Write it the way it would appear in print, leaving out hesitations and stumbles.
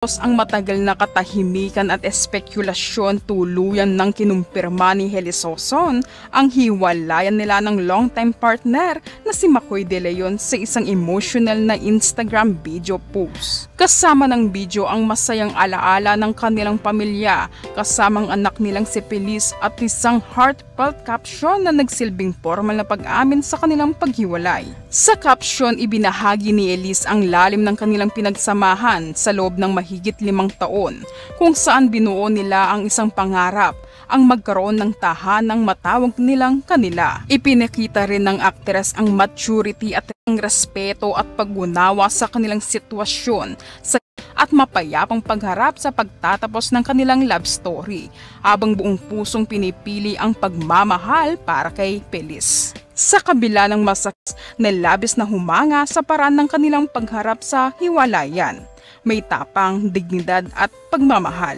Ang matagal na katahimikan at espekulasyon tuluyan ng kinumpirma ni Helisoson ang hiwalayan nila ng longtime partner na si Makoy De Leon sa isang emotional na Instagram video post. Kasama ng video ang masayang alaala ng kanilang pamilya, kasamang anak nilang si Feliz at isang heartfelt caption na nagsilbing formal na pag-amin sa kanilang paghiwalay. Sa caption, ibinahagi ni Elise ang lalim ng kanilang pinagsamahan sa loob ng mahigit 5 taon, kung saan binuo nila ang isang pangarap, ang magkaroon ng tahanang matawag nilang kanila. Ipinakita rin ng aktres ang maturity at ang respeto at pag-unawa sa kanilang sitwasyon at mapayapang pagharap sa pagtatapos ng kanilang love story, habang buong pusong pinipili ang pagmamahal para kay Feliz. Sa kabila ng masakit na labis na humanga sa paraan ng kanilang pagharap sa hiwalayan, may tapang, dignidad at pagmamahal.